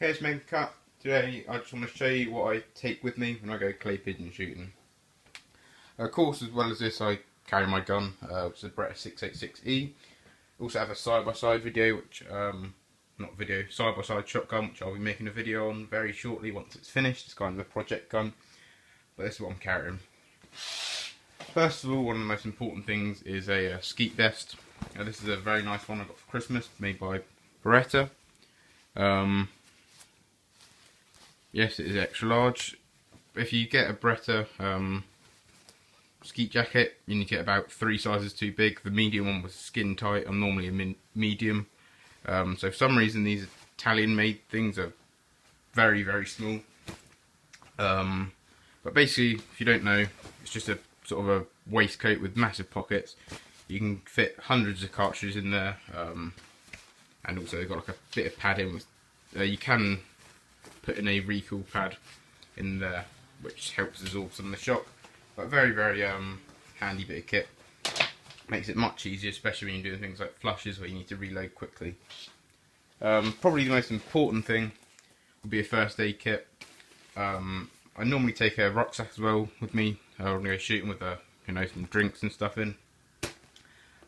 Here's Making the Cut. Today I just want to show you what I take with me when I go clay pigeon shooting. Of course, as well as this, I carry my gun, which is a Beretta 686E. Also have a side-by-side video, which, not video, side-by-side shotgun, which I'll be making a video on very shortly once it's finished. It's kind of a project gun, but this is what I'm carrying. First of all, one of the most important things is a skeet vest. This is a very nice one I got for Christmas, made by Beretta. Yes, it is extra large. If you get a Beretta skeet jacket, you need to get about 3 sizes too big. The medium one was skin tight. I'm normally a medium. So for some reason these Italian made things are very, very small. But basically, if you don't know, it's just a sort of a waistcoat with massive pockets. You can fit hundreds of cartridges in there, and also they've got like a bit of padding. You can put in a recoil pad in there, which helps absorb some of the shock. But very, very handy bit of kit. Makes it much easier, especially when you're doing things like flushes where you need to reload quickly. Probably the most important thing would be a first aid kit. I normally take a rucksack as well with me. I'm going to go shooting with some drinks and stuff in.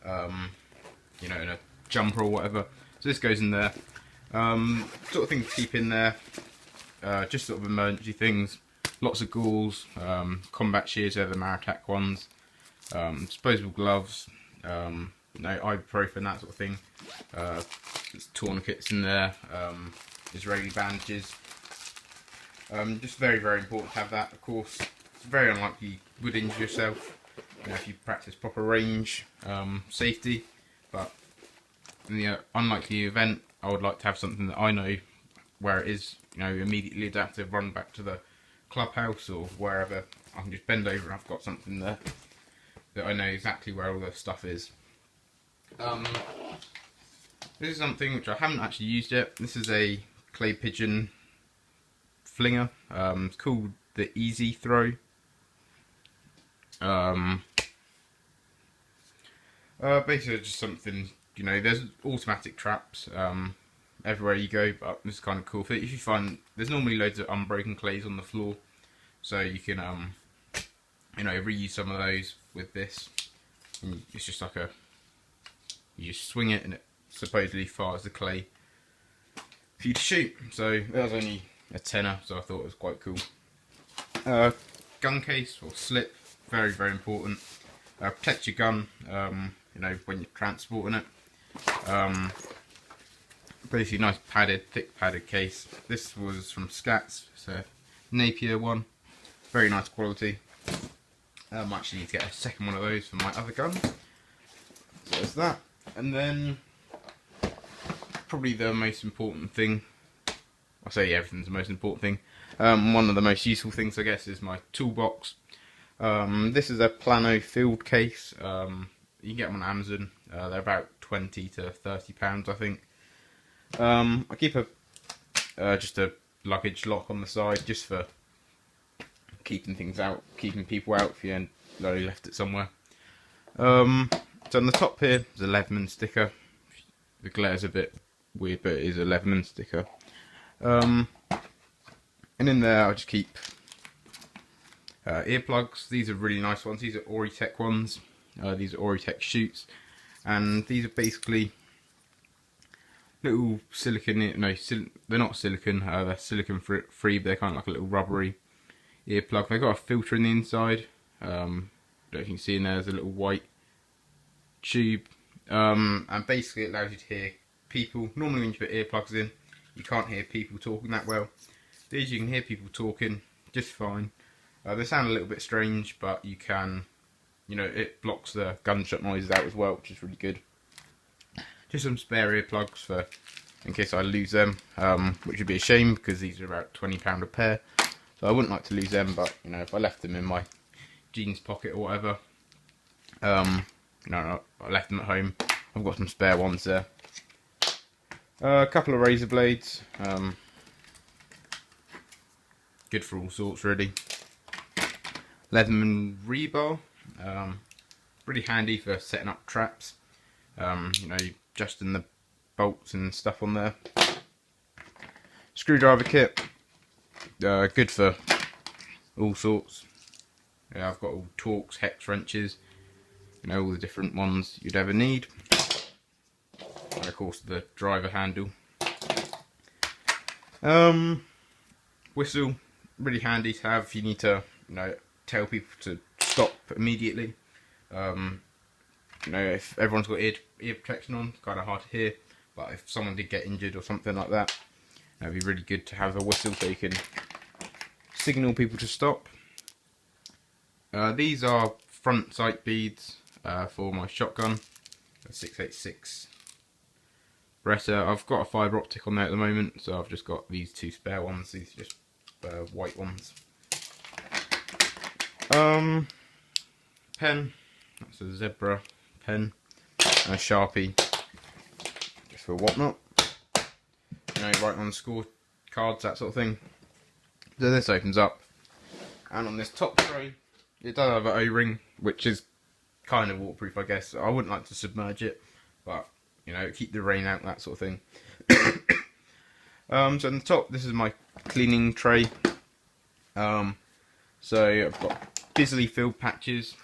In a jumper or whatever. So this goes in there. Sort of things to keep in there. Just sort of emergency things. Lots of gauze, combat shears, they're the Maritac ones. Disposable gloves, ibuprofen, that sort of thing. There's tourniquets in there. Israeli bandages. Just very, very important to have that. Of course, it's very unlikely you would injure yourself if you practice proper range safety. But in the unlikely event, I would like to have something that I know where it is, immediately adaptive, run back to the clubhouse or wherever. I can just bend over and I've got something there that I know exactly where all the stuff is. This is something which I haven't actually used yet. This is a clay pigeon flinger. It's called the Easy Throw. Basically just something, there's automatic traps everywhere you go, but this is kind of cool. If you find, there's normally loads of unbroken clays on the floor, so you can reuse some of those with this. And it's just like you just swing it and it supposedly fires the clay for you to shoot. So that was only a tenner, so I thought it was quite cool. Gun case or slip, very, very important. Protect your gun, when you're transporting it. Basically nice padded, thick padded case. This was from Scats, it's a Napier one, very nice quality. I might actually need to get a second one of those for my other gun. So there's that. And then probably the most important thing, I say everything's the most important thing, one of the most useful things I guess is my toolbox. This is a Plano field case. You can get them on Amazon. They're about £20 to £30 I think. I keep just a luggage lock on the side just for keeping things out, keeping people out if you left it somewhere. So on the top here is a Leatherman sticker. The glare's a bit weird, but it is a Leatherman sticker. And in there I'll just keep earplugs. These are really nice ones. These are Auritech ones. These are Auritech shoots, and these are basically little silicone, they're not silicone, they're silicone free, but they're kind of like a little rubbery earplug. They've got a filter in the inside. Don't know if you can see in there, there's a little white tube, and basically it allows you to hear people. Normally when you put earplugs in, you can't hear people talking that well. These you can hear people talking just fine. They sound a little bit strange, but you can, it blocks the gunshot noises out as well, which is really good. Just some spare earplugs for in case I lose them, which would be a shame because these are about £20 a pair. So I wouldn't like to lose them, but if I left them in my jeans pocket or whatever, I left them at home. I've got some spare ones there. A couple of razor blades, good for all sorts really. Leatherman rebar, really handy for setting up traps. Adjusting the bolts and stuff on there. Screwdriver kit, good for all sorts. Yeah, I've got all Torx, hex wrenches, all the different ones you'd ever need. And of course the driver handle. Whistle, really handy to have if you need to, tell people to stop immediately. If everyone's got ear protection on, it's kind of hard to hear. But if someone did get injured or something like that, it'd be really good to have a whistle so you can signal people to stop. These are front sight beads for my shotgun, a 686 Beretta. I've got a fibre optic on there at the moment, so I've just got these two spare ones. These are just white ones. Pen, that's a zebra pen, and a Sharpie, just for whatnot. Write on score cards, that sort of thing. So this opens up, and on this top tray, it does have an O-ring, which is kind of waterproof, I guess. I wouldn't like to submerge it, but keep the rain out, that sort of thing. So on the top, this is my cleaning tray. So I've got busily filled patches,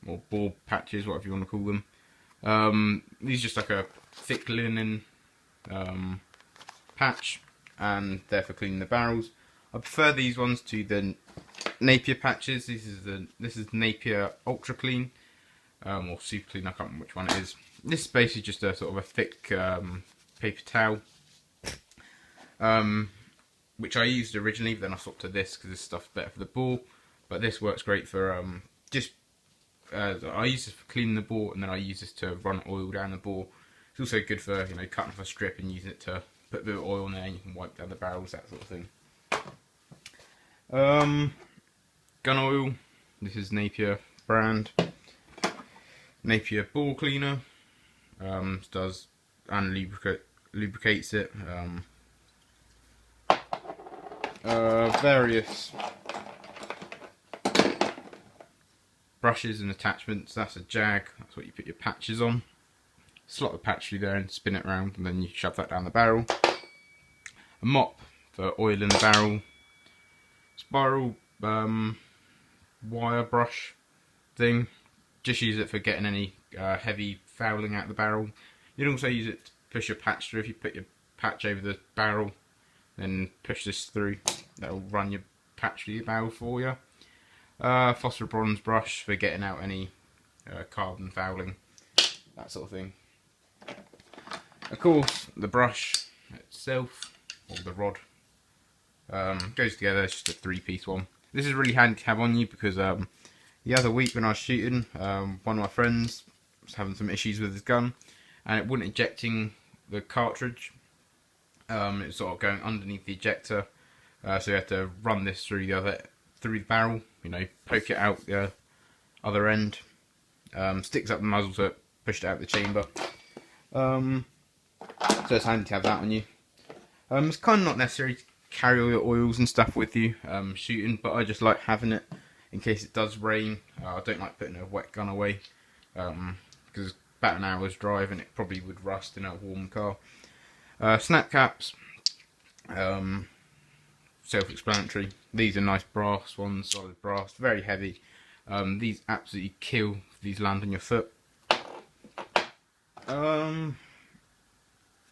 or ball patches, whatever you want to call them. These are just like a thick linen patch, and they're for cleaning the barrels. I prefer these ones to the Napier patches. This is Napier Ultra Clean, or Super Clean. I can't remember which one it is. This is basically just a sort of a thick paper towel, which I used originally, but then I swapped to this because this stuff's better for the ball. But this works great for I use this for cleaning the ball, and then I use this to run oil down the ball. It's also good for cutting off a strip and using it to put a bit of oil in there, and you can wipe down the barrels, that sort of thing. Gun oil. This is Napier brand. Napier ball cleaner. Does and lubricates it. Various brushes and attachments. That's a jag. That's what you put your patches on. Slot the patch through there and spin it around, and then you shove that down the barrel. A mop for oil in the barrel. Spiral wire brush thing. Just use it for getting any heavy fouling out of the barrel. You can also use it to push your patch through. If you put your patch over the barrel, then push this through, that'll run your patch through your barrel for you. Phosphor bronze brush for getting out any carbon fouling, that sort of thing. Of course, the brush itself, or the rod, goes together. It's just a 3-piece one. This is really handy to have on you because the other week when I was shooting, one of my friends was having some issues with his gun, and it wasn't ejecting the cartridge. It was sort of going underneath the ejector, so you had to run this through the barrel. Poke it out the other end. Sticks up the muzzle so it pushed it out the chamber. So it's handy to have that on you. It's kind of not necessary to carry all your oils and stuff with you shooting, but I just like having it in case it does rain. I don't like putting a wet gun away because it's about an hour's drive and it probably would rust in a warm car. Snap caps, self-explanatory. These are nice brass ones, solid brass, very heavy. These absolutely kill if these land on your foot.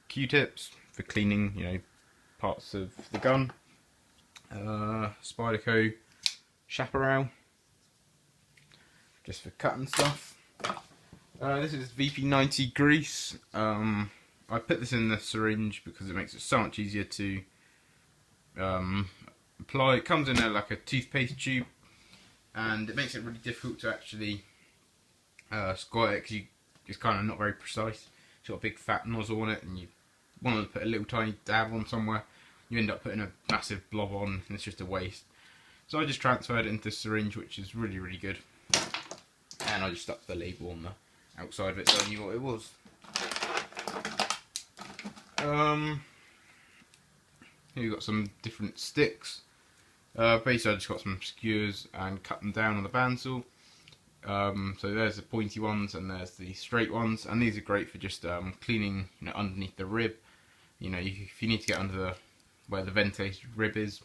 Q-tips for cleaning, parts of the gun. Spyderco chaparral, just for cutting stuff. This is VP90 grease. I put this in the syringe because it makes it so much easier to apply. It comes in like a toothpaste tube, and it makes it really difficult to actually squirt it because it's kind of not very precise. It's got a big fat nozzle on it, and you want to put a little tiny dab on somewhere, you end up putting a massive blob on, and it's just a waste. So I just transferred it into the syringe, which is really, really good. And I just stuck the label on the outside of it so I knew what it was. Here you've got some different sticks. Basically I just got some skewers and cut them down on the bandsaw. So there's the pointy ones and there's the straight ones, and these are great for just cleaning underneath the rib. If you need to get under the where the ventilated rib is.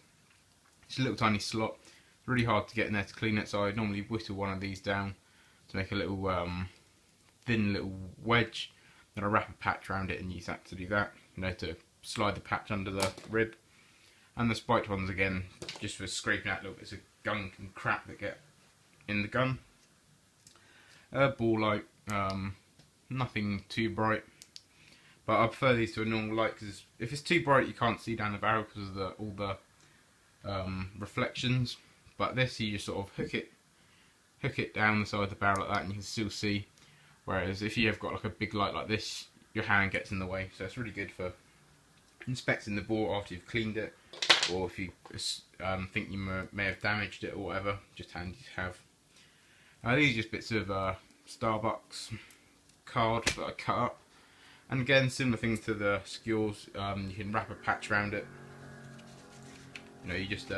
It's a little tiny slot. It's really hard to get in there to clean it, so I normally whittle one of these down to make a little thin little wedge. Then I wrap a patch around it and use that to do that, to slide the patch under the rib. And the spiked ones again, just for scraping out little bits of gunk and crap that get in the gun. Ball light, nothing too bright, but I prefer these to a normal light, because if it's too bright you can't see down the barrel because of all the reflections. But this, you just sort of hook it down the side of the barrel like that and you can still see, whereas if you have got like a big light like this, your hand gets in the way. So it's really good for inspecting the bore after you've cleaned it, or if you think you may have damaged it or whatever, just handy to have. These are just bits of Starbucks card that I cut up, and again similar thing to the skewers. You can wrap a patch around it. You just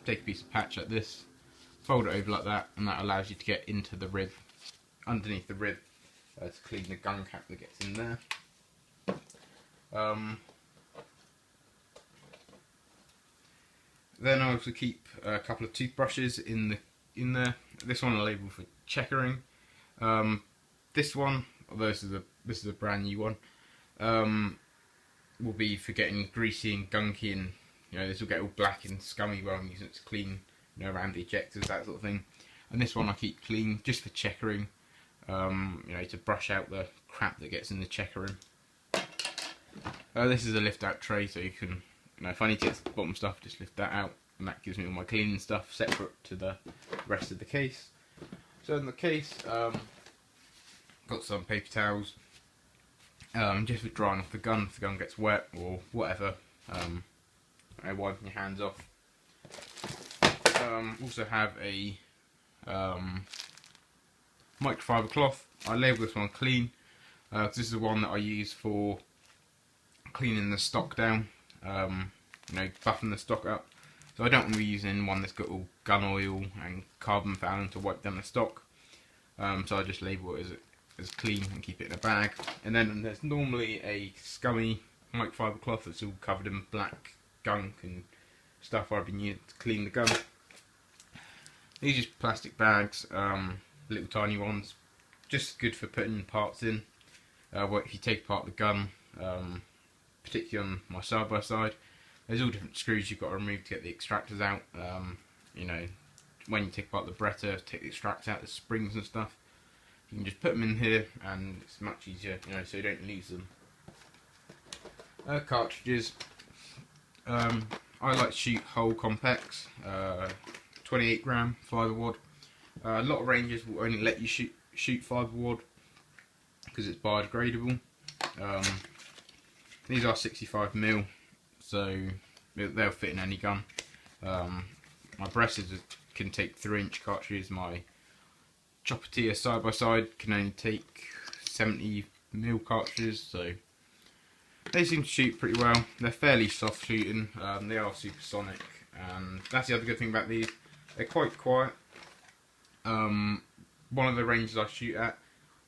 take a piece of patch like this, fold it over like that, and that allows you to get into the rib, underneath the rib, to clean the gun cap that gets in there. Then I also keep a couple of toothbrushes in there. This one I label for checkering. This one, although this is a brand new one, will be for getting greasy and gunky, and this will get all black and scummy where I'm using it to clean, around the ejectors, that sort of thing. And this one I keep clean just for checkering, to brush out the crap that gets in the checkering. This is a lift out tray, so you can, if I need to get to the bottom stuff, just lift that out, and that gives me all my cleaning stuff separate to the rest of the case. So in the case, got some paper towels, just for drying off the gun if the gun gets wet or whatever, wiping your hands off. Also have a microfiber cloth. I label this one clean, because this is the one that I use for cleaning the stock down, buffing the stock up. So I don't want to be using one that's got all gun oil and carbon fouling to wipe down the stock. So I just label it as clean and keep it in a bag. And then there's normally a scummy microfiber cloth that's all covered in black gunk and stuff I've been using to clean the gun. These are just plastic bags, little tiny ones, just good for putting parts in. If you take apart the gun, particularly on my side-by-side, there's all different screws you've got to remove to get the extractors out. When you take apart the Beretta, take the extractors out, the springs and stuff, you can just put them in here and it's much easier, so you don't lose them. Cartridges. I like to shoot whole compacts, 28 gram 5 wad. A lot of ranges will only let you shoot 5 wad because it's biodegradable. These are 65mm, so they'll fit in any gun. My Berettas can take 3-inch cartridges. My Choppertia side by side can only take 70mm cartridges, so they seem to shoot pretty well. They're fairly soft shooting. They are supersonic, and that's the other good thing about these. They're quite quiet. One of the ranges I shoot at,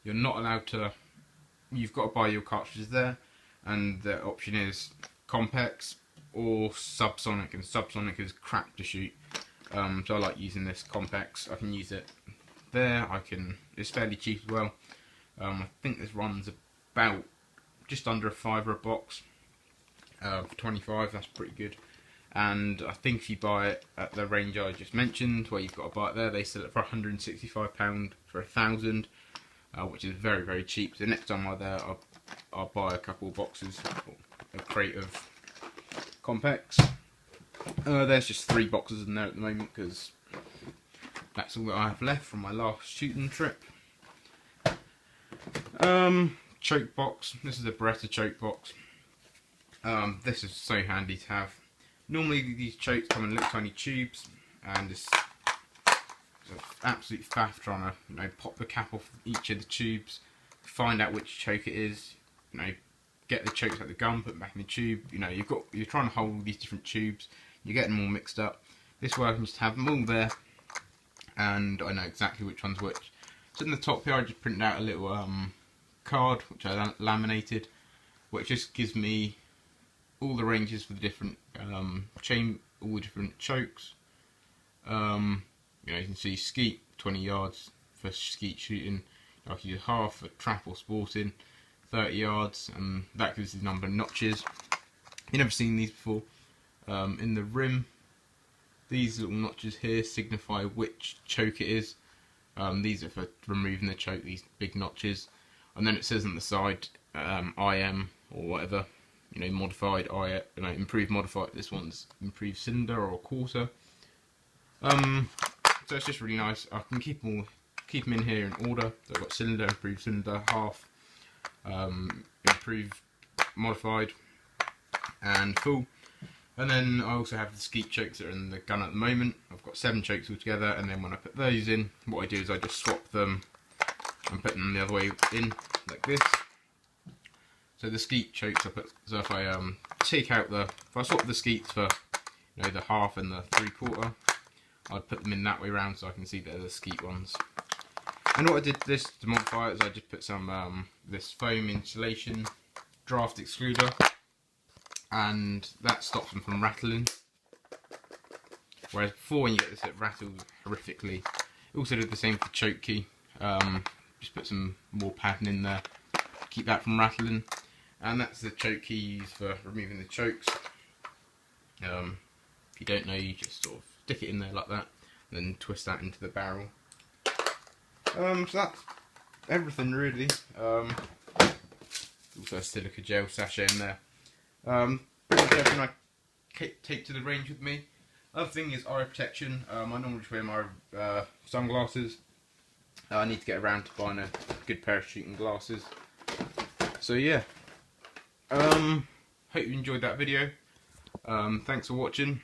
you're not allowed to. You've got to buy your cartridges there, and the option is complex or subsonic, and subsonic is crap to shoot. So I like using this complex. I can use it there. It's fairly cheap as well. I think this runs about just under a £5 a box. For 25, that's pretty good. And I think if you buy it at the range I just mentioned, where you've got to buy it there, they sell it for £165 for 1,000, which is very, very cheap. So next time I'm there, I'll buy a couple of boxes, a crate of compacts. There's just 3 boxes in there at the moment because that's all that I have left from my last shooting trip. Choke box. This is a Beretta choke box. This is so handy to have. Normally these chokes come in little tiny tubes, and it's an absolute faff trying to pop the cap off each of the tubes, find out which choke it is, get the chokes out of the gun, put them back in the tube. You're trying to hold all these different tubes, you're getting them all mixed up. This way I can just have them all there, and I know exactly which one's which. So in the top here I just printed out a little card which I laminated, which just gives me all the ranges for the different all the different chokes. You know, you can see skeet 20 yards for skeet shooting. I can use half for trap or sporting, 30 yards, and that gives the number of notches. You've never seen these before. In the rim, these little notches here signify which choke it is. These are for removing the choke, these big notches. And then it says on the side, IM or whatever, you know, modified, improved modified. This one's improved cylinder or quarter. So it's just really nice. I can keep them in here in order. So I've got cylinder, improved cylinder, half, improved, modified, and full. And then I also have the skeet chokes that are in the gun at the moment. I've got 7 chokes altogether, and then when I put those in, what I do is I just swap them and put them the other way in, like this. So the skeet chokes, so if I if I swap the skeets for, you know, the half and the 3/4, I'd put them in that way around so I can see they're the skeet ones. And what I did this to modify it is I just put some this foam insulation draft excluder, and that stops them from rattling. Whereas before, when you get this, it rattles horrifically. It also did the same for the choke key. Just put some more padding in there, keep that from rattling. And that's the choke key used for removing the chokes. If you don't know, you just sort of stick it in there like that, and then twist that into the barrel. So that's everything really. Also a silica gel sachet in there. Pretty much everything I take to the range with me. Other thing is eye protection. I normally just wear my sunglasses. I need to get around to buying a good pair of shooting glasses. So yeah. Hope you enjoyed that video. Thanks for watching.